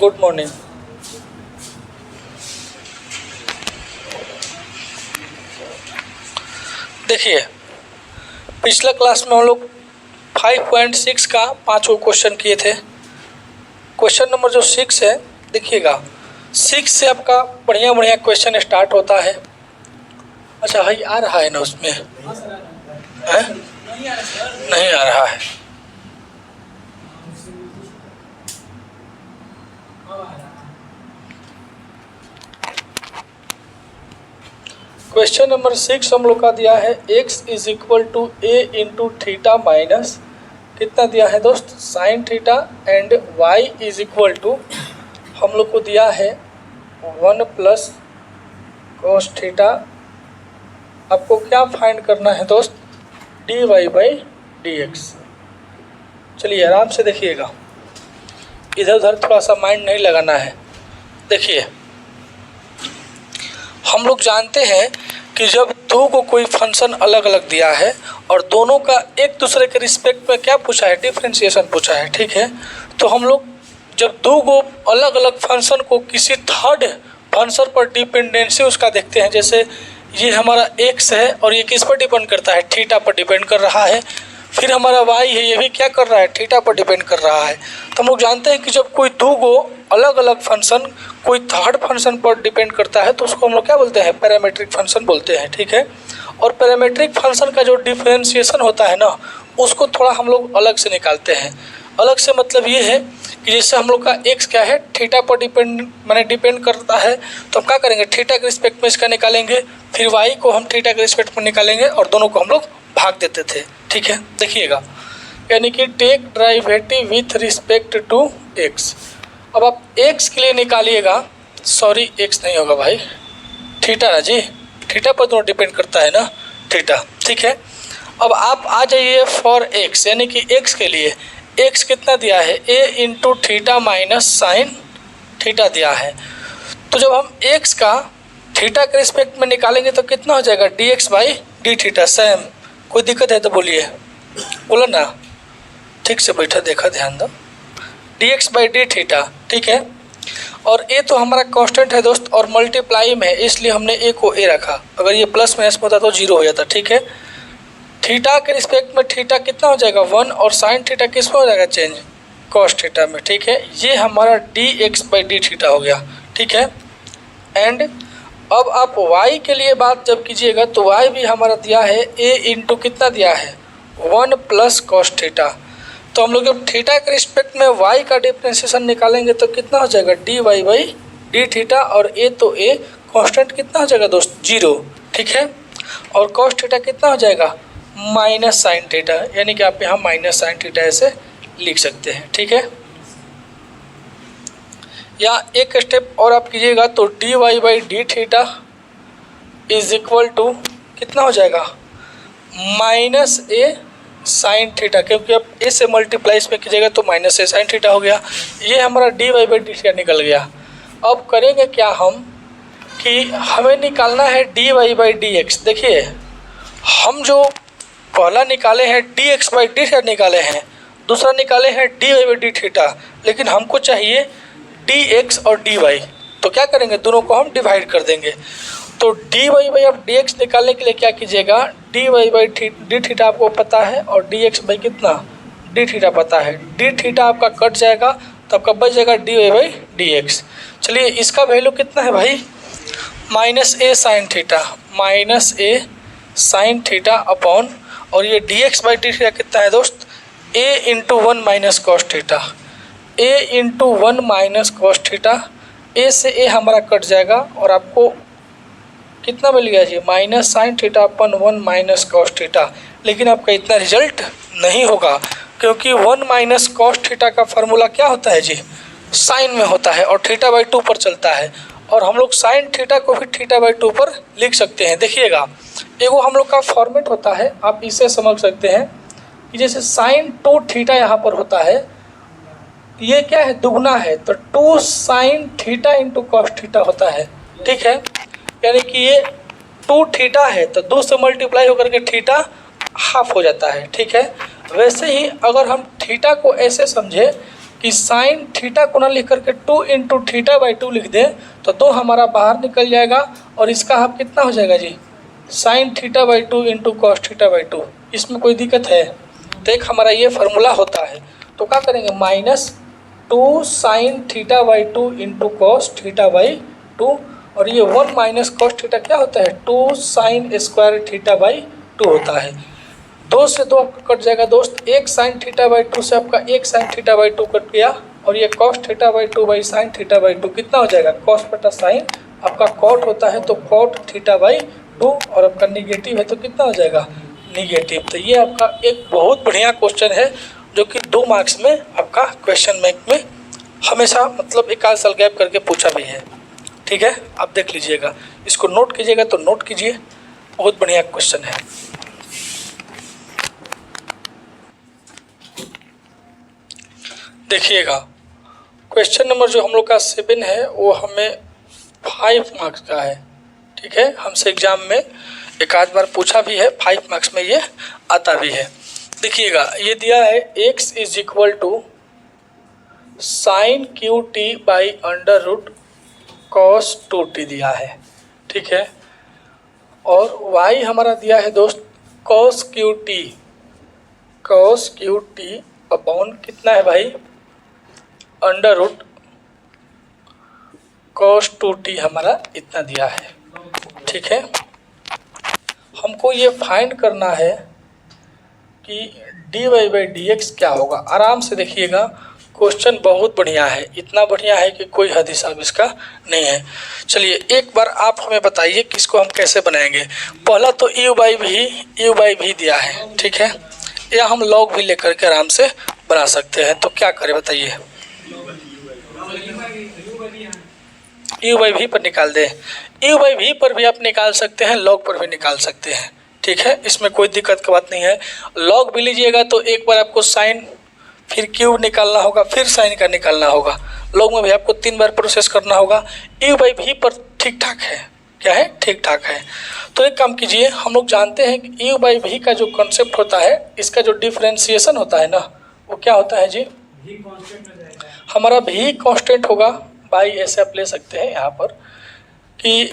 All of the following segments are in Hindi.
Good morning. देखिए, पिछला क्लास में हम लोग 5.6 का 5 क्वेश्चन किए थे। क्वेश्चन नंबर जो 6 है, देखिएगा 6 से आपका बढ़िया बढ़िया क्वेश्चन स्टार्ट होता है। अच्छा भाई आ रहा है ना उसमें है? नहीं आ रहा है। क्वेश्चन नंबर 6 हम लोग का दिया है x is equal to a into theta minus कितना दिया है दोस्त, sine theta, and y is equal to हम लोग को दिया है 1 प्लस कोस थीटा। आपको क्या फाइंड करना है दोस्त, dy बाई dx। चलिए आराम से देखिएगा, इधर उधर थोड़ा सा माइंड नहीं लगाना है। देखिए, हम लोग जानते हैं कि जब दो को कोई फंक्शन अलग अलग दिया है और दोनों का एक दूसरे के रिस्पेक्ट में क्या पूछा है, डिफरेंशिएशन पूछा है, ठीक है। तो हम लोग जब दो को अलग अलग फंक्शन को किसी थर्ड फंक्शन पर डिपेंडेंसी उसका देखते हैं, जैसे ये हमारा x है और ये किस पर डिपेंड करता है, थीटा पर डिपेंड कर रहा है। फिर हमारा y है, ये भी क्या कर रहा है, थीटा पर डिपेंड कर रहा है। तो हम लोग जानते हैं कि जब कोई दो को अलग अलग फंक्शन कोई थर्ड फंक्शन पर डिपेंड करता है तो उसको हम लोग क्या बोलते हैं, पैरामीट्रिक फंक्शन बोलते हैं, ठीक है। और पैरामीट्रिक फंक्शन का जो डिफरेंशिएशन होता है ना, उसको थोड़ा हम लोग अलग से निकालते हैं। अलग से मतलब ये है कि जैसे हम लोग का x क्या है, थीटा पर डिपेंड करता है, तो हम क्या करेंगे, थीटा के रिस्पेक्ट में इसका निकालेंगे, फिर y को हम थीटा के रिस्पेक्ट में निकालेंगे और दोनों को हम लोग भाग देते थे, ठीक है। देखिएगा, यानी कि take derivative with respect to x। अब आप x के लिए निकालिएगा, सॉरी x नहीं होगा भाई, थीटा ना जी, थीटा पर दोनों डिपेंड करता है ना, थीटा, ठीक है। अब आप आ जाइए फॉर x, यानी कि x के लिए x कितना दिया है, a into theta minus sine theta दिया है। तो जब हम x का थीटा के रिस्पेक्ट में निकालेंगे तो कितना हो जाएगा, dx by d theta. Same, कोई दिक्कत है तो बोलिए, बोलो ना, ठीक से बैठा देखा, ध्यान दो, dx बाई डी थीटा, ठीक है। और a तो हमारा कांस्टेंट है दोस्त और मल्टीप्लाई में है, इसलिए हमने a को a रखा। अगर ये प्लस माइनस में होता तो 0 हो जाता, ठीक है। थीटा के रिस्पेक्ट में थीटा कितना हो जाएगा 1, और साइन थीटा किस में हो जाएगा चेंज, कॉस थीटा में, ठीक है। ये हमारा dx बाई डी थीटा हो गया, ठीक है। एंड अब आप y के लिए बात जब कीजिएगा तो y भी हमारा दिया है a इंटू कितना दिया है 1 प्लस कॉस थीटा। तो हम लोग जब थीटा के रिस्पेक्ट में y का डिफरेंशिएशन निकालेंगे तो कितना हो जाएगा, dy बाई डी थीटा, और a तो a कांस्टेंट कितना हो जाएगा दोस्त 0, ठीक है। और कॉस थीटा कितना हो जाएगा माइनस साइन थीटा, यानी कि आप यहाँ माइनस साइन थीटा ऐसे लिख सकते हैं, ठीक है। या एक स्टेप और आप कीजिएगा तो dy by d theta is equal to कितना हो जाएगा, माइनस a साइन थीटा, क्योंकि अब a से मल्टीप्लाई इसमें कीजिएगा तो माइनस a साइन थीटा हो गया। ये हमारा dy बाई डी थीटा निकल गया। अब करेंगे क्या हम कि हमें निकालना है dy बाई dx। देखिए, हम जो पहला निकाले हैं dx बाई डी थीटा निकाले हैं, दूसरा निकाले हैं dy बाई डी थीटा, लेकिन हमको चाहिए dx और dy। तो क्या करेंगे, दोनों को हम डिवाइड कर देंगे। तो dy बाई आप dx निकालने के लिए क्या कीजिएगा, dy बाई डी थीटा आपको पता है और dx बाई कितना डी थीटा पता है। डी थीटा आपका कट जाएगा तो आपका बच जाएगा dy बाई dx। चलिए, इसका वैल्यू कितना है भाई, minus a sine theta, minus a sine theta upon, और ये dx बाई डी थीटा कितना है दोस्त, a into 1 minus cos theta, a into 1 minus cos theta. a से a हमारा कट जाएगा और आपको कितना मिल गया जी, माइनस साइन थीटा अपन 1 माइनस कॉस थीटा। लेकिन आपका इतना रिजल्ट नहीं होगा, क्योंकि 1 माइनस कॉस थीटा का फार्मूला क्या होता है जी, साइन में होता है और थीटा बाई 2 पर चलता है, और हम लोग साइन थीटा को भी थीटा बाई 2 पर लिख सकते हैं। देखिएगा, एगो हम लोग का फॉर्मेट होता है, आप इसे समझ सकते हैं कि जैसे साइन 2 थीटा यहाँ पर होता है, ये क्या है, दुगना है, तो 2 sine theta into cos theta होता है, ठीक है। यानी कि ये 2 थीटा है तो 2 से मल्टीप्लाई होकर के थीटा हाफ हो जाता है, ठीक है। वैसे ही अगर हम थीटा को ऐसे समझे कि साइन थीटा को ना लिख करके 2 इंटू थीटा बाई 2 लिख दें तो 2 हमारा बाहर निकल जाएगा और इसका हाफ कितना हो जाएगा जी, sine theta by 2 into cos theta by 2। इसमें कोई दिक्कत है? तो एक हमारा ये फार्मूला होता है, तो क्या करेंगे, -2 sign theta by 2 into cos theta by 2, और ये 1 माइनस कॉस थीटा क्या होता है, 2 साइन स्क्वायर थीटा बाई 2 होता है। 2 से 2 आपका कट जाएगा दोस्त, 1 साइन थीटा बाई 2 से आपका 1 साइन थीटा बाई 2 कट गया, और ये cos theta by 2 by sine theta by 2 कितना हो जाएगा, कॉस बटा साइन, आपका कॉट होता है तो कॉट थीटा बाई 2, और आपका निगेटिव है तो कितना हो जाएगा, निगेटिव। तो ये आपका एक बहुत बढ़िया क्वेश्चन है जो कि 2 मार्क्स में आपका क्वेश्चन बैंक में हमेशा मतलब 1 साल गैप करके पूछा भी है। ठीक है, आप देख लीजिएगा, इसको नोट कीजिएगा तो नोट कीजिए, बहुत बढ़िया क्वेश्चन है। देखिएगा क्वेश्चन नंबर जो हम लोग का 7 है वो हमें 5 मार्क्स का है। ठीक है, हमसे एग्जाम में एक आध बार पूछा भी है, 5 मार्क्स में ये आता भी है। देखिएगा ये दिया है x is equal to sine cube t by under root cos 2t दिया है। ठीक है, और y हमारा दिया है दोस्त कॉस क्यू टी अपॉन कितना है भाई, अंडर रूट कॉस 2t हमारा इतना दिया है। ठीक है, हमको ये फाइंड करना है कि dy बाई dx क्या होगा। आराम से देखिएगा, क्वेश्चन बहुत बढ़िया है, इतना बढ़िया है कि कोई हद हिसाब इसका नहीं है। चलिए एक बार आप हमें बताइए कि इसको हम कैसे बनाएंगे। पहला तो u बाई भी दिया है। ठीक है, या हम लॉग भी लेकर के आराम से बना सकते हैं। तो क्या करें बताइए, u बाई भी पर निकाल दें। u बाई भी पर भी आप निकाल सकते हैं, लॉग पर भी निकाल सकते हैं। ठीक है, इसमें कोई दिक्कत की बात नहीं है। लॉग भी लीजिएगा तो एक बार आपको साइन फिर क्यूब निकालना होगा, फिर साइन का निकालना होगा। लॉग में भी आपको 3 बार प्रोसेस करना होगा। u बाई भी पर ठीक ठाक है, क्या है, ठीक ठाक है। तो एक काम कीजिए, हम लोग जानते हैं कि u बाई भी का जो कॉन्सेप्ट होता है, इसका जो डिफरेंशिएशन होता है ना, वो क्या होता है जी, हमारा भी कांस्टेंट होगा। बाई ऐसे आप ले सकते हैं यहाँ पर कि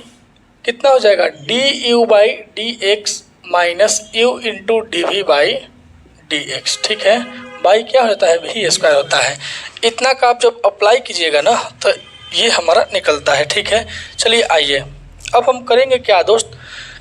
कितना हो जाएगा, d u by d x minus u into d v by d x. ठीक है, बाई क्या होता है, भी स्क्वायर होता है। इतना का आप जब अप्लाई कीजिएगा ना तो ये हमारा निकलता है। ठीक है, चलिए आइए अब हम करेंगे क्या दोस्त,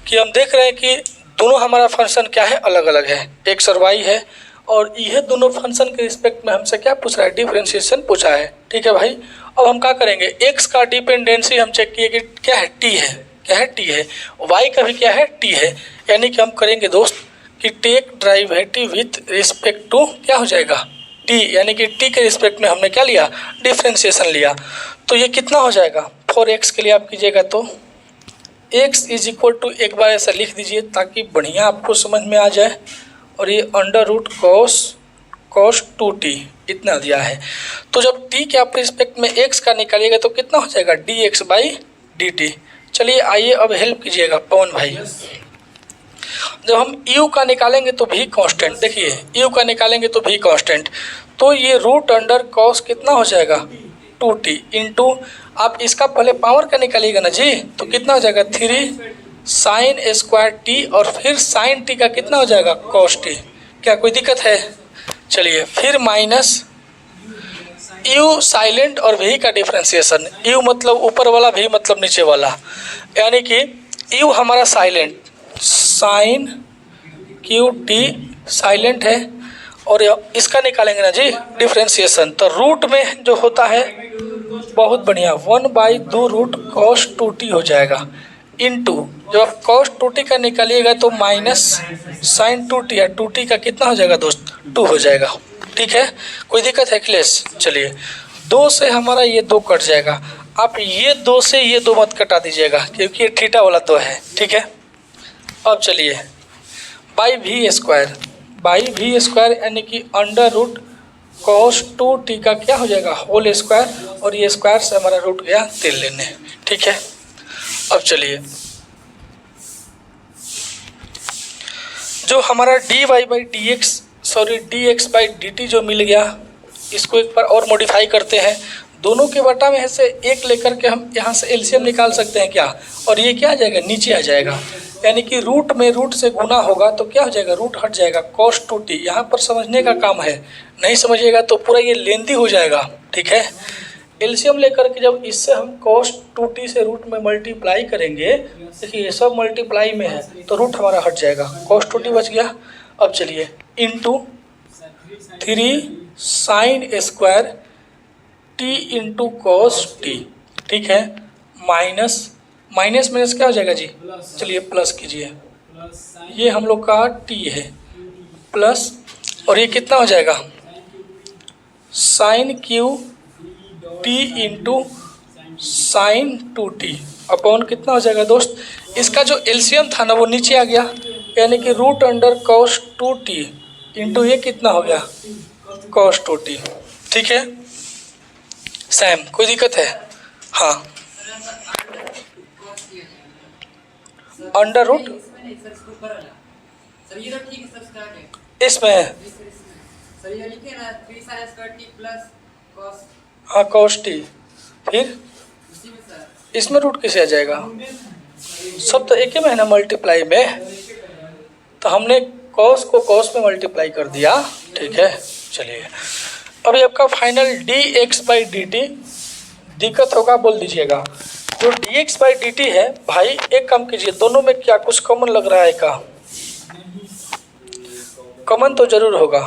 कि हम देख रहे हैं कि दोनों हमारा फंक्शन क्या है, अलग अलग है, एक्स और वाई है, और यह दोनों फंक्शन के रिस्पेक्ट में हमसे क्या पूछ रहा है, डिफरेंशिएशन पूछा है। ठीक है भाई, अब हम क्या करेंगे, एक्स का डिपेंडेंसी हम चेक किए कि क्या है, टी है, क्या है, टी है। वाई का भी क्या है, टी है। यानी कि हम करेंगे दोस्त कि take derivative with respect to क्या हो जाएगा, टी, यानी कि टी के रिस्पेक्ट में हमने क्या लिया, डिफरेंशिएशन लिया। तो ये कितना हो जाएगा, फॉर एक्स के लिए आप कीजिएगा तो एक्स इज इक्वल टू, एक बार ऐसा लिख दीजिए ताकि बढ़िया आपको समझ में आ जाए, और ये अंडर रूट कॉस 2t इतना दिया है। तो जब t के आप रिस्पेक्ट में x का निकालिएगा तो कितना हो जाएगा, dx बाई dt। चलिए आइए अब हेल्प कीजिएगा पवन भाई। जब हम u का निकालेंगे तो भी कांस्टेंट, देखिए u का निकालेंगे तो भी कांस्टेंट, तो ये रूट अंडर कॉस कितना हो जाएगा, 2t इंटू, आप इसका पहले पावर का निकालिएगा ना जी, तो कितना हो जाएगा 3 साइन स्क्वायर टी, और फिर साइन टी का कितना हो जाएगा, कॉस टी। क्या कोई दिक्कत है? चलिए फिर माइनस यू साइलेंट और भी का डिफरेंशिएशन, यू मतलब ऊपर वाला, भी मतलब नीचे वाला, यानी कि यू हमारा silent, sine cube t silent है, और इसका निकालेंगे ना जी डिफरेंशिएशन, तो रूट में जो होता है बहुत बढ़िया 1/2 रूट कॉस 2t हो जाएगा, इनटू जब आप कॉस 2t का निकालिएगा तो माइनस साइन 2t है, 2t का कितना हो जाएगा दोस्त, 2 हो जाएगा। ठीक है, कोई दिक्कत है क्लेश? चलिए 2 से हमारा ये 2 कट जाएगा, आप ये 2 से ये 2 मत कटा दीजिएगा क्योंकि ये थीटा वाला 2 है। ठीक है, अब चलिए बाई भी स्क्वायर यानी कि अंडर रूट कॉस 2t का क्या हो जाएगा, होल स्क्वायर, और ये स्क्वायर से हमारा रूट गया 3 लेने। ठीक है, अब चलिए जो हमारा dy by d x by d T जो मिल गया, इसको एक बार और मॉडिफाई करते हैं। दोनों के बटा में से एक लेकर के हम यहाँ से एलसीएम निकाल सकते हैं क्या, और ये क्या आ जाएगा, नीचे आ जाएगा। यानी कि रूट में रूट से गुना होगा तो क्या हो जाएगा, रूट हट जाएगा, cos 2t। यहाँ पर समझने का काम है, नहीं समझिएगा तो पूरा ये लेंदी हो जाएगा, ठीक है। एलसीएम लेकर के जब इससे हम cos 2t से रूट में मल्टीप्लाई करेंगे, देखिए ये सब मल्टीप्लाई में है तो रूट हमारा हट जाएगा, cos 2t बच गया। अब चलिए into 3 sine square t into cos t, ठीक है, माइनस माइनस माइनस क्या हो जाएगा जी, चलिए प्लस कीजिए, ये हम लोग का t है प्लस, और ये कितना हो जाएगा, sine cube t into sine 2t upon कितना हो जाएगा दोस्त, इसका जो एलसीएम था ना वो नीचे आ गया, यानी कि root under cos 2t into ये कितना हो गया, cos 2t, ठीक है। सैम कोई दिक्कत है, हाँ, अंडर रूट इसमें है, हाँ cos t, फिर इसमें रूट कैसे आ जाएगा, सब तो एक ही में है ना मल्टीप्लाई में, तो हमने cos को cos में मल्टीप्लाई कर दिया, ठीक है। चलिए अभी आपका फाइनल dx/dt दिक्कत होगा बोल दीजिएगा। जो dx/dt है भाई, एक काम कीजिए, दोनों में क्या कुछ कॉमन लग रहा है का, कॉमन तो जरूर होगा,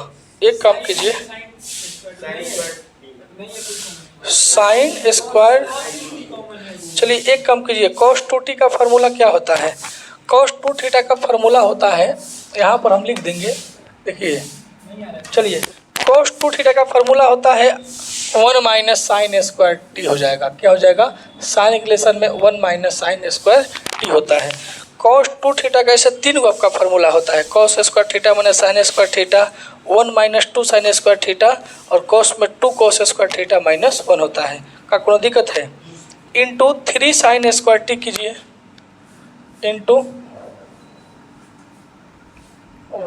एक काम कीजिए, साइन स्क्वायर, चलिए एक काम कीजिए, cos 2t का फार्मूला क्या होता है, cos 2θ का फार्मूला होता है, यहाँ पर हम लिख देंगे, देखिए चलिए cos 2θ का फार्मूला होता है 1 माइनस साइन स्क्वायर टी हो जाएगा, क्या हो जाएगा, साइन इंग्लेशन में 1 माइनस साइन स्क्वायर टी होता है। cos 2θ का ऐसे 3 गो आपका फार्मूला होता है, cos square theta minus sine square theta, 1 minus 2 sine square theta, और cos में 2 cos स्क्वायर थीटा माइनस 1 होता है, का कोई दिक्कत है। इंटू 3 साइन स्क्वायर टी कीजिए, into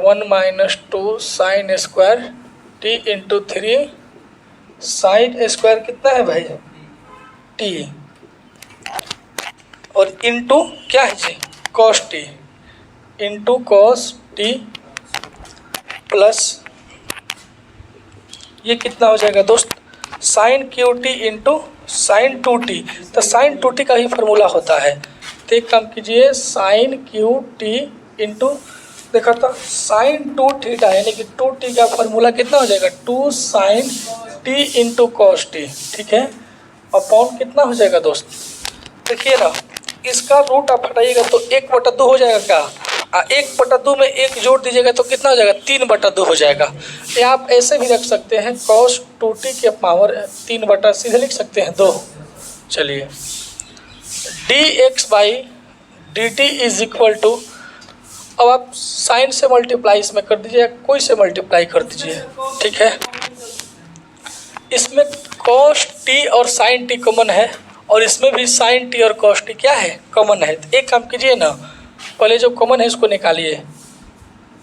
1 minus 2 sine square t into 3 sine square कितना है भाई, टी, और इंटू क्या है जी, cos t, into cos t plus ये कितना हो जाएगा दोस्त, sine cube t into sine 2t, तो साइन 2t का ही फार्मूला होता है, तो एक काम कीजिए, साइन क्यू टी इंटू, देखा था साइन 2θ, यानी कि 2t का फार्मूला कितना हो जाएगा, 2 sine t into cos t, ठीक है, अपॉन कितना हो जाएगा दोस्त, देखिए ना, इसका रूट आप हटाइएगा तो 1/2 हो जाएगा क्या, 1/2 में 1 जोड़ दीजिएगा तो कितना हो जाएगा, 3/2 हो जाएगा। या आप ऐसे भी रख सकते हैं, cos 2t के पावर 3 सीधे लिख सकते हैं 2। चलिए dx/dt इज इक्वल टू, अब आप साइन से मल्टीप्लाई इसमें कर दीजिए, कोई से मल्टीप्लाई कर दीजिए, ठीक है। इसमें cos t और sin t कॉमन है, और इसमें भी sin t और cos t क्या है, कॉमन है। तो एक काम कीजिए ना, पहले जो कॉमन है इसको निकालिए,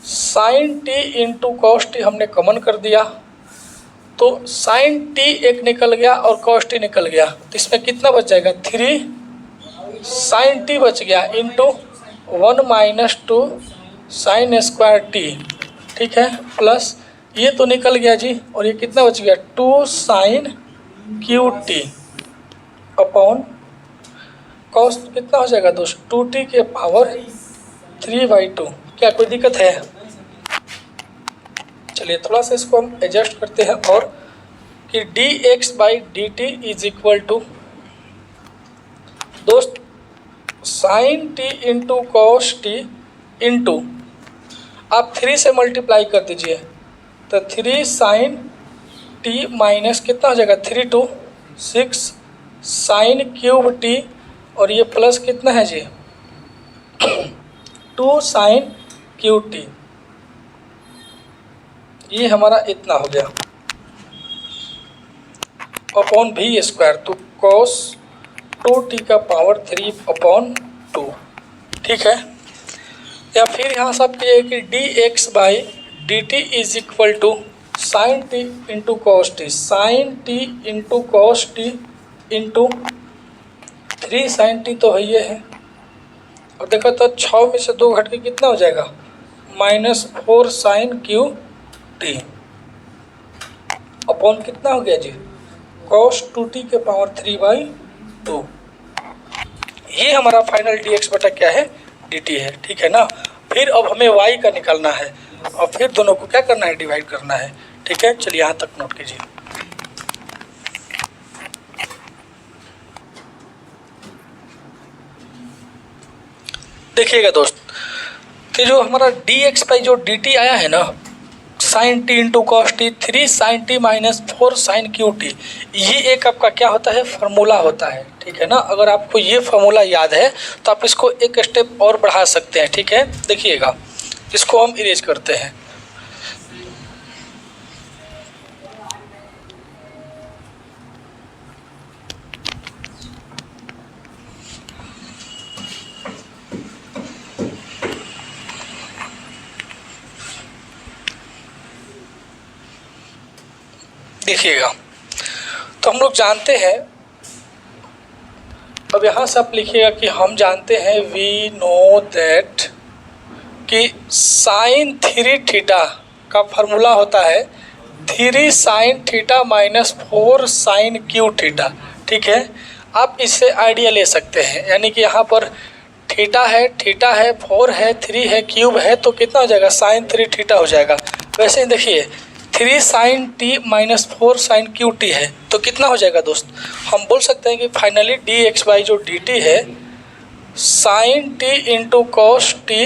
sin t into cos t हमने कॉमन कर दिया, तो sin t एक निकल गया और cos t निकल गया, तो इसमें कितना बच जाएगा, 3 sin t बच गया into 1 minus 2 sine square T, ठीक है, प्लस ये तो निकल गया जी, और ये कितना बच गया, 2 sine cube t upon cos कितना हो जाएगा दोस्त, 2t के पावर 3/2, क्या कोई दिक्कत है। चलिए थोड़ा सा इसको हम एडजस्ट करते हैं, और कि dx/dt इज इक्वल टू दोस्त sine t into cos t into, आप 3 से मल्टीप्लाई कर दीजिए, तो 3 साइन टी माइनस कितना हो जाएगा, 3 2 6 साइन क्यूब टी, और ये प्लस कितना है जी 2 साइन क्यू टी, ये हमारा इतना हो गया अपॉन भी स्क्वायर, तो cos 2t का पावर 3/2, ठीक है। या फिर यहाँ सब ये कि dx/dt is equal to sine t into cos t, sine t into cos t into 3 sine t तो है ये है। और देखो तो 6 में से 2 घट के कितना हो जाएगा, -4 साइन क्यू टी अपॉन कितना हो गया जी, cos 2t के पावर 3/2। ये हमारा फाइनल dx बटा क्या है, dt है, ठीक है ना। फिर अब हमें y का निकालना है और फिर दोनों को क्या करना है, डिवाइड करना है, ठीक है। चलिए यहाँ तक नोट कीजिए। देखिएगा दोस्त कि जो हमारा dx बाई जो dt आया है ना, sine t into cos t 3 sine t -4 sine cube t, ये एक आपका क्या होता है, फार्मूला होता है, ठीक है ना। अगर आपको ये फार्मूला याद है तो आप इसको एक स्टेप और बढ़ा सकते हैं, ठीक है। देखिएगा इसको हम इरेज करते हैं। देखिएगा तो हम लोग जानते हैं, अब यहाँ से आप लिखिएगा कि हम जानते हैं वी नो दैट कि साइन 3 थीटा का फार्मूला होता है 3 sine theta -4 sine cube theta, ठीक है। आप इससे आइडिया ले सकते हैं, यानी कि यहाँ पर थीटा है 4 है 3 है क्यूब है तो कितना हो जाएगा, साइन 3 थीटा हो जाएगा। वैसे ही देखिए 3 sine t -4 sine cube t है तो कितना हो जाएगा दोस्त, हम बोल सकते हैं कि फाइनली dx बाई जो dt है sine t into cos t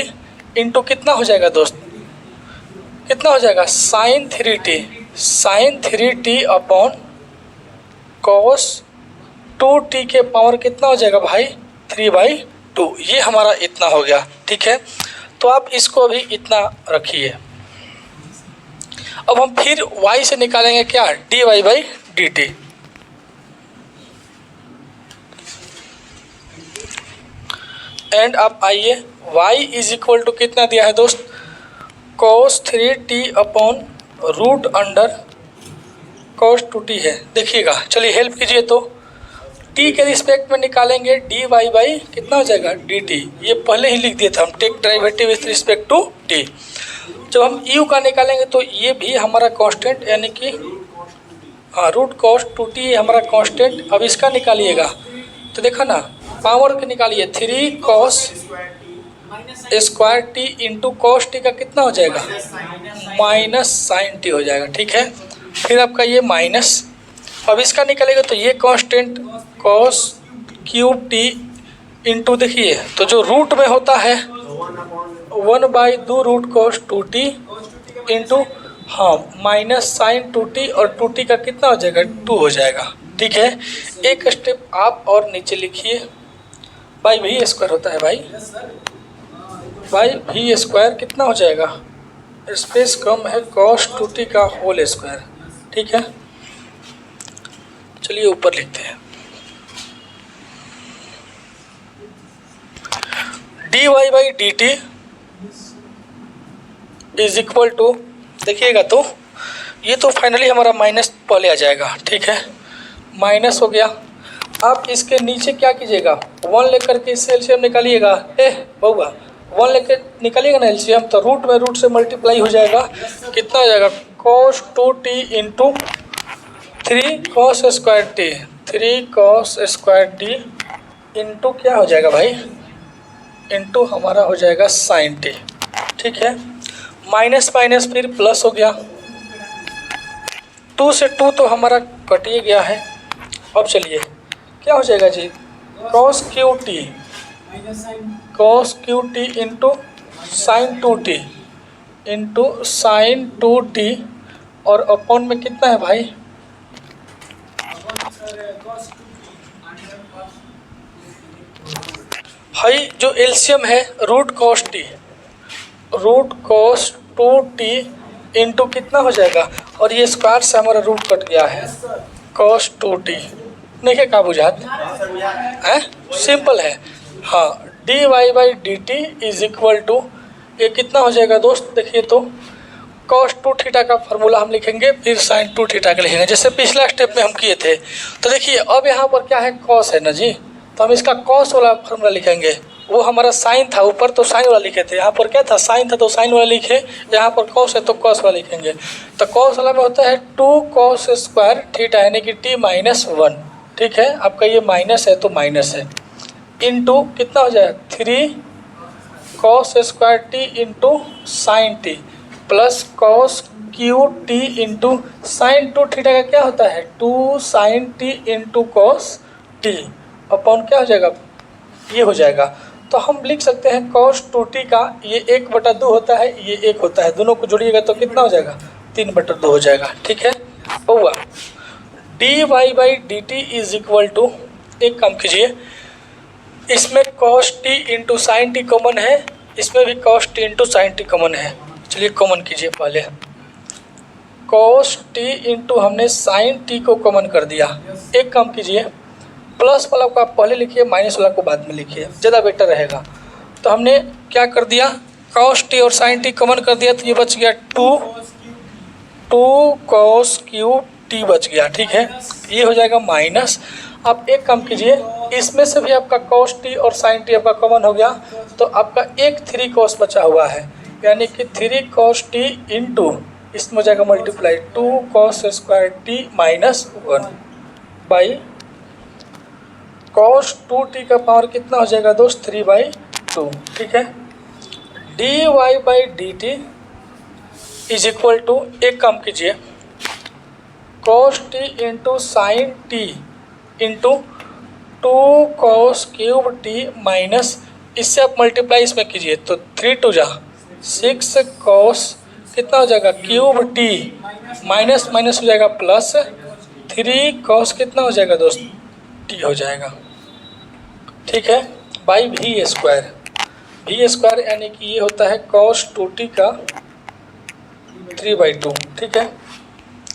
into कितना हो जाएगा दोस्त, कितना हो जाएगा, sign 3t upon cos 2t के पावर कितना हो जाएगा भाई, 3/2। ये हमारा इतना हो गया, ठीक है। तो आप इसको अभी इतना रखिए। अब हम फिर y से निकालेंगे क्या, dy बाई dt। एंड अब आइए y इज इक्वल टू कितना दिया है दोस्त, cos 3t upon root under cos 2t है। देखिएगा चलिए हेल्प कीजिए, तो t के रिस्पेक्ट में निकालेंगे dy बाई कितना हो जाएगा, dt। ये पहले ही लिख दिए थे हम, take derivative with respect to t। जब हम u का निकालेंगे तो ये भी हमारा कांस्टेंट, यानी कि हाँ रूट cos 2t हमारा कांस्टेंट। अब इसका निकालिएगा तो देखा ना, पावर के निकालिए 3 cos square t into cos T का कितना हो जाएगा, माइनस साइन टी हो जाएगा, ठीक है। फिर आपका ये माइनस, अब इसका निकालेगा तो ये constant cos cube T into देखिए तो जो रूट में होता है 1/2 रूट cos 2t इंटू हाँ माइनस साइन 2t और 2t का कितना हो जाएगा, 2 हो जाएगा, ठीक है। एक स्टेप आप और नीचे लिखिए, बाई भी स्क्वायर होता है भाई, बाई भी स्क्वायर कितना हो जाएगा, स्पेस कम है cos 2t का होल स्क्वायर, ठीक है। चलिए ऊपर लिखते हैं dy by dt is equal to, देखिएगा तो ये तो फाइनली हमारा माइनस पहले आ जाएगा, ठीक है, माइनस हो गया। आप इसके नीचे क्या कीजिएगा, 1 लेकर के इससे एलसीएम निकालिएगा, बहुआ 1 लेकर निकालिएगा ना एलसीएम, तो रूट में रूट से मल्टीप्लाई हो जाएगा, कितना हो जाएगा cos 2t into 3 cos square T, 3 cos square t into क्या हो जाएगा भाई, इंटू हमारा हो जाएगा साइन टी, ठीक है। माइनस माइनस फिर प्लस हो गया, 2 से 2 तो हमारा कट ही गया है। अब चलिए क्या हो जाएगा जी, cos cube t into sine 2t into sine 2t और अपॉन में कितना है भाई, भाई जो एलसीएम है रूट cos 2t इंटू कितना हो जाएगा, और ये स्क्वायर से हमारा रूट कट गया है cos 2t, देखिए क्या बुझात है, सिंपल है। हाँ dy by dt is equal to ये कितना हो जाएगा दोस्त, देखिए तो cos 2 थीटा का फार्मूला हम लिखेंगे, फिर sin 2 थीटा का लिखेंगे, जैसे पिछला स्टेप में हम किए थे। तो देखिए अब यहाँ पर क्या है, cos है ना जी, तो हम इसका cos वाला फार्मूला लिखेंगे। वो हमारा साइन था, ऊपर तो साइन वाला लिखे थे, यहाँ पर क्या था, साइन था तो साइन वाला लिखे, यहाँ पर cos है तो cos वाला लिखेंगे। तो cos वाला में होता है 2 cos स्क्वायर थीटा यानी कि t-1, ठीक है। आपका ये माइनस है तो माइनस है, इंटू कितना हो जाएगा 3 cos square t into sine t plus cos cube t into sine 2 theta का क्या होता है 2 sine t into cos t upon क्या हो जाएगा, ये हो जाएगा। तो हम लिख सकते हैं cos 2t का ये 1/2 होता है, ये 1 होता है, दोनों को जोड़िएगा तो कितना हो जाएगा 3/2 हो जाएगा, ठीक है। हुआ dy/dt इज इक्वल टू, एक काम कीजिए, इसमें cos t into sine T common है, इसमें भी cos t into sine T common है। चलिए कॉमन कीजिए, पहले cos t इंटू हमने साइन टी को कॉमन कर दिया। एक काम कीजिए, प्लस वाला को आप पहले लिखिए, माइनस वाला को बाद में लिखिए, ज़्यादा बेटर रहेगा। तो हमने क्या कर दिया, cos t और साइन टी कॉमन कर दिया, तो ये बच गया 2 cos क्यू टी बच गया, ठीक है। ये हो जाएगा माइनस। आप एक काम कीजिए, इसमें से भी आपका cos t और साइन टी आपका कॉमन हो गया, तो आपका एक 3 cos बचा हुआ है, यानी कि 3 cos t इंटू इसमें हो जाएगा multiply 2 cos square t -1 by cos 2t का पावर कितना हो जाएगा दोस्त 3/2, ठीक है। dy/dt इज इक्वल टू, एक काम कीजिए, cos t into sine t into 2 cos cube T minus, इससे आप मल्टीप्लाई इसमें कीजिए तो 3 2 जा 6 cos कितना हो जाएगा क्यूब टी माइनस माइनस हो जाएगा प्लस 3 cos कितना हो जाएगा दोस्त टी हो जाएगा, ठीक है, बाई वी स्क्वायर यानी कि ये होता है cos 2t का 3/2, ठीक है।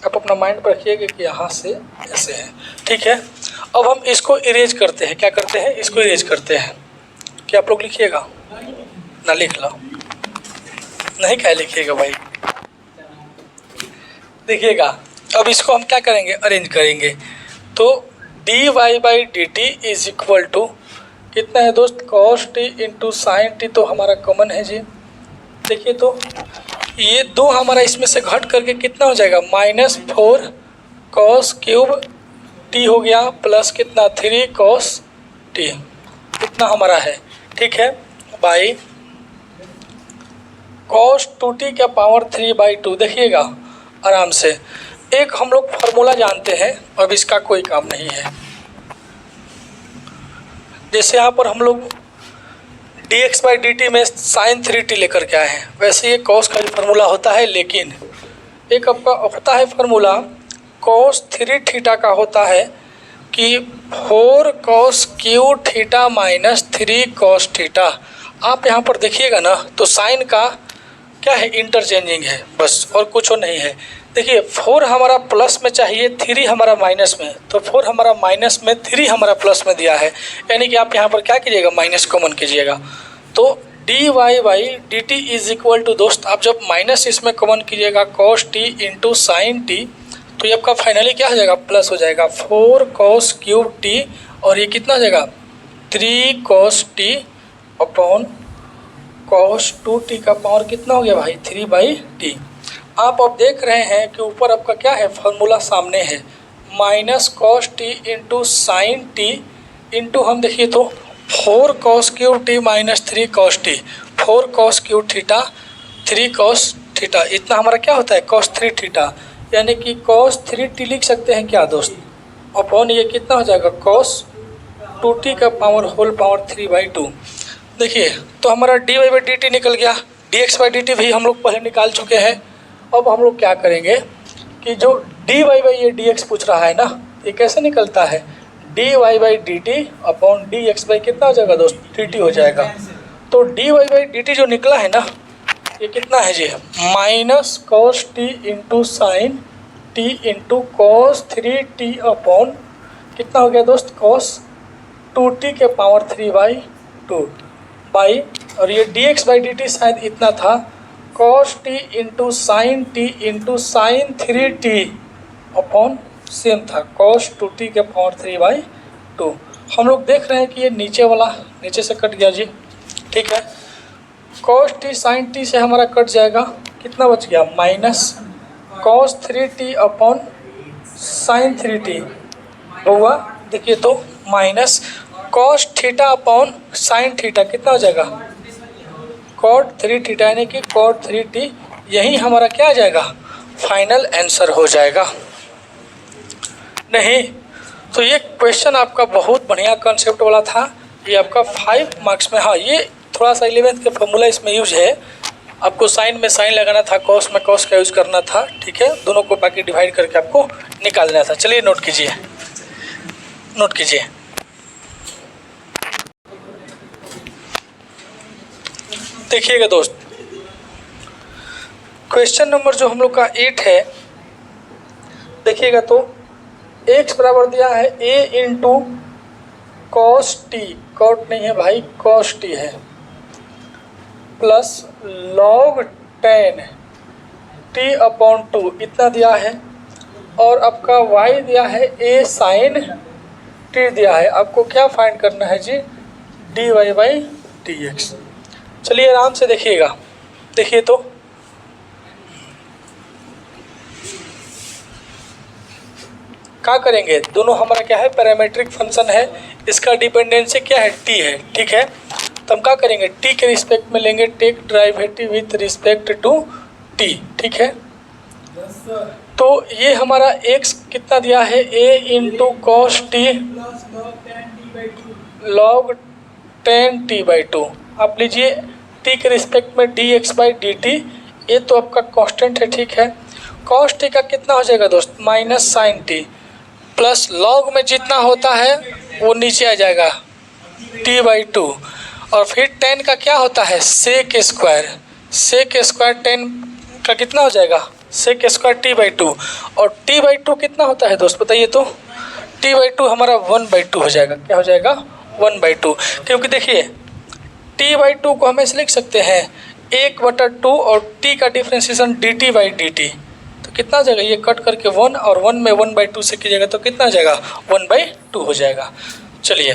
आप अपना माइंड पर रखिएगा कि यहाँ से ऐसे है, ठीक है। अब हम इसको इरेज करते हैं, क्या करते हैं, इसको इरेज करते हैं। क्या आप लोग लिखिएगा ना, लिख लो, नहीं क्या लिखिएगा भाई, देखिएगा। अब इसको हम क्या करेंगे, अरेंज करेंगे। तो dy/dt इज इक्वल टू कितना है दोस्त, cos t into sine t, तो हमारा कॉमन है जी। देखिए तो ये 2 हमारा इसमें से घट करके कितना हो जाएगा -4 cos क्यूब t हो गया, प्लस कितना 3 cos t, इतना हमारा है, ठीक है, बाई cos 2t का पावर 3/2। देखिएगा आराम से, एक हम लोग फार्मूला जानते हैं, अब इसका कोई काम नहीं है। जैसे यहाँ पर हम लोग dx/dt में sin 3t लेकर के आए हैं, वैसे ये cos का भी फार्मूला होता है, लेकिन एक आपका होता है फार्मूला cos 3 थीटा का होता है कि 4 cos Q theta minus 3 cos theta. आप यहाँ पर देखिएगा ना, तो साइन का क्या है, इंटरचेंजिंग है बस, और कुछ नहीं है। देखिए 4 हमारा प्लस में चाहिए, 3 हमारा माइनस में, तो 4 हमारा माइनस में, 3 हमारा प्लस में दिया है, यानी कि आप यहाँ पर क्या कीजिएगा, माइनस कॉमन कीजिएगा। तो dy/dt इज इक्वल टू दोस्त, आप जब माइनस इसमें कॉमन कीजिएगा cos t into sine t, तो ये आपका फाइनली क्या हो जाएगा, प्लस हो जाएगा 4 cos क्यूब टी, और ये कितना हो जाएगा 3 cos t upon cos 2t का पावर कितना हो गया भाई 3/t। आप अब देख रहे हैं कि ऊपर आपका क्या है, फार्मूला सामने है, -cos t into sine t into हम देखिए तो 4 cos cube T minus 3 cos t, 4 cos cube theta 3 cos theta, इतना हमारा क्या होता है cos 3 थीटा, यानी कि cos 3t लिख सकते हैं क्या दोस्त, अपॉन ये कितना हो जाएगा cos 2t का पावर होल पावर 3/2। देखिए तो हमारा dy/dt निकल गया, dx/dt भी हम लोग पहले निकाल चुके हैं। अब हम लोग क्या करेंगे कि जो dy/ये dx पूछ रहा है ना, ये कैसे निकलता है, dy/dt अपॉन dx/ कितना हो जाएगा दोस्त dt हो जाएगा। तो dy/dt जो निकला है ना, ये कितना है जी, -cos t into sign t into cos 3t upon कितना हो गया दोस्त cos 2t के पावर 3/2 बाई, और ये dx/dt शायद इतना था cos t into sine t into sign 3t upon same था कॉस 2t के पावर 3/2। हम लोग देख रहे हैं कि ये नीचे वाला नीचे से कट गया जी, ठीक है। कॉस टी साइन टी से हमारा कट जाएगा, कितना बच गया minus cos 3t upon sine 3t हुआ। देखिए तो minus cos theta upon sine theta कितना हो जाएगा कॉट 3 थीटा, यानी कि कॉट 3t। यही हमारा क्या आ जाएगा फाइनल आंसर हो जाएगा। नहीं तो ये क्वेश्चन आपका बहुत बढ़िया कॉन्सेप्ट वाला था, ये आपका 5 मार्क्स में। हाँ ये थोड़ा सा 11th के फॉर्मूला इसमें यूज है, आपको साइन में साइन लगाना था, कॉस में कॉस का यूज़ करना था, ठीक है। दोनों को बाकी डिवाइड करके आपको निकाल देना था। चलिए नोट कीजिए, नोट कीजिए। देखिएगा दोस्त, क्वेश्चन नंबर जो हम लोग का 8 है, देखिएगा तो x बराबर दिया है a into cos t, cot नहीं है भाई कॉस टी है, plus log ten t upon 2 इतना दिया है, और आपका y दिया है a साइन टी दिया है। आपको क्या फाइंड करना है जी dy/dx। चलिए आराम से देखिएगा, देखिए तो क्या करेंगे, दोनों हमारा क्या है पैरामीट्रिक फंक्शन है, इसका डिपेंडेंसी क्या है t है, ठीक है। तो हम क्या करेंगे t के रिस्पेक्ट में लेंगे take derivative with respect to t, ठीक है। तो ये हमारा x कितना दिया है a into cos T log 10t/2। आप लीजिए t के रिस्पेक्ट में dx/dt, ये तो आपका कांस्टेंट है, ठीक है। कॉस टी का कितना हो जाएगा दोस्त minus sine t, plus log में जितना होता है वो नीचे आ जाएगा t/2, और फिर 10 का क्या होता है सेक स्क्वायर, सेक स्क्वायर 10 का कितना हो जाएगा सेक स्क्वायर t/2, और t/2 कितना होता है दोस्त बताइए तो, t/2 हमारा 1/2 हो जाएगा। क्या हो जाएगा 1/2, क्योंकि देखिए t/2 को हम ऐसे लिख सकते हैं 1/2 और t का डिफ्रेंशिएशन dt/dt, तो कितना हो जाएगा ये कट करके 1 और 1 में 1/2 से कीजिएगा तो कितना हो जाएगा 1/2 हो जाएगा। चलिए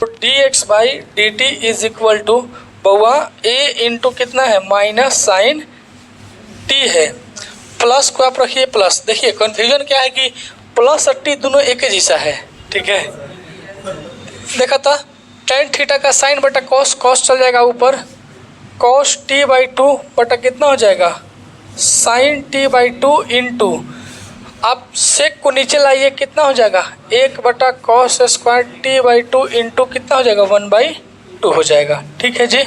तो dx/dt इज इक्वल टू बउआ a इंटू कितना है माइनस साइन t है, प्लस को आप रखिए प्लस। देखिए कन्फ्यूजन क्या है कि प्लस और t दोनों एक ही जैसा है, ठीक है। देखा था टेन थीटा का साइन बटा कॉस, कॉस चल जाएगा ऊपर, कॉस t/2 बटा कितना हो जाएगा साइन t/2 इंटू, आप सेक को नीचे लाइए कितना हो जाएगा 1/cos स्क्वायर t/2 इंटू कितना हो जाएगा 1/2 हो जाएगा, ठीक है जी।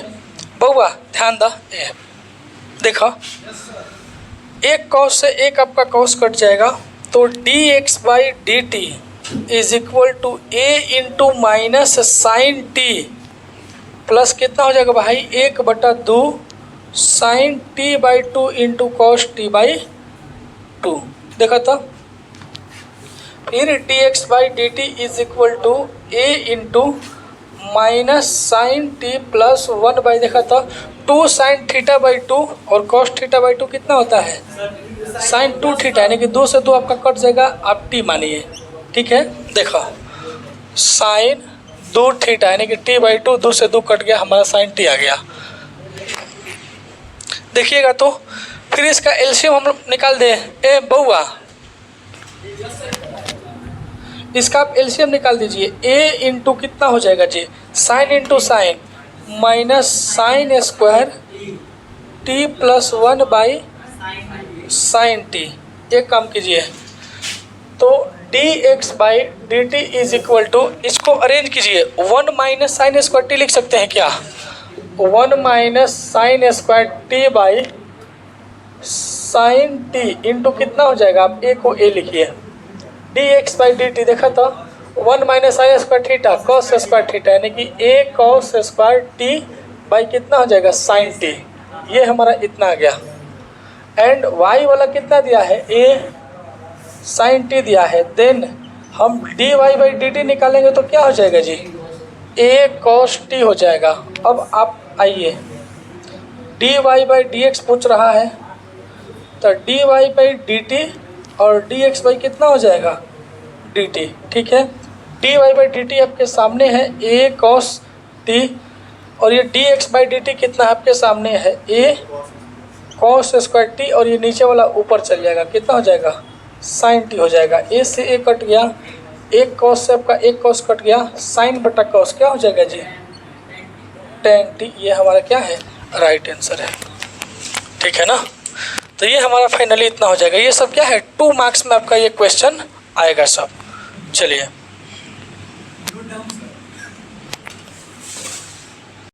बउआ ध्यान दा, देखो एक कॉस से एक आपका कॉस कट जाएगा, तो dx/dt is equal to a into minus sine t, plus कितना हो जाएगा भाई 1/2 sign t/2 into cos t/2। देखा था फिर dx/dt is equal to a into minus sine t plus 1/, देखा था 2 साइन थीटा/2 और कॉस थीटा/2 कितना होता है साइन 2 थीटा, यानी कि 2 से 2 आपका कट जाएगा, आप t मानिए, ठीक है। देखो साइन 2 थीटा यानी कि t/2, 2 से 2 कट गया, हमारा साइन t आ गया। देखिएगा तो फिर इसका एलसीएम हम निकाल दें, ए बउआ इसका आप एलसीएम निकाल दीजिए, a इंटू कितना हो जाएगा जी sine into sine minus sine square t plus 1/साइन t। एक काम कीजिए तो dx/dt इज इक्वल टू, इसको अरेंज कीजिए 1 माइनस साइन स्क्वायर टी लिख सकते हैं क्या, 1 minus sine square t by sine t into कितना हो जाएगा, आप a को a लिखिए, dx/dt देखा था 1 minus sine square theta cos square theta, यानी कि a cos square T by कितना हो जाएगा साइन टी, ये हमारा इतना आ गया। एंड y वाला कितना दिया है a साइन टी दिया है, देन हम dy/dt निकालेंगे तो क्या हो जाएगा जी a cos t हो जाएगा। अब आप आइए d y by d x पूछ रहा है, तो d y by d t और डी एक्स बाई कितना हो जाएगा डी टी। ठीक है, d y by d t आपके सामने है ए कॉस टी, और ये d x by d t कितना आपके सामने है ए कॉस स्क्वायर टी, और ये नीचे वाला ऊपर चल जाएगा, कितना हो जाएगा साइन टी हो जाएगा। ए से ए कट गया, एक कॉस से आपका एक कॉस कट गया, साइन बटा कॉस क्या हो जाएगा जी टेन टी। ये हमारा क्या है राइट आंसर है। ठीक है ना, तो ये हमारा फाइनली इतना हो जाएगा। ये सब क्या है 2 मार्क्स में आपका ये क्वेश्चन आएगा सब। चलिए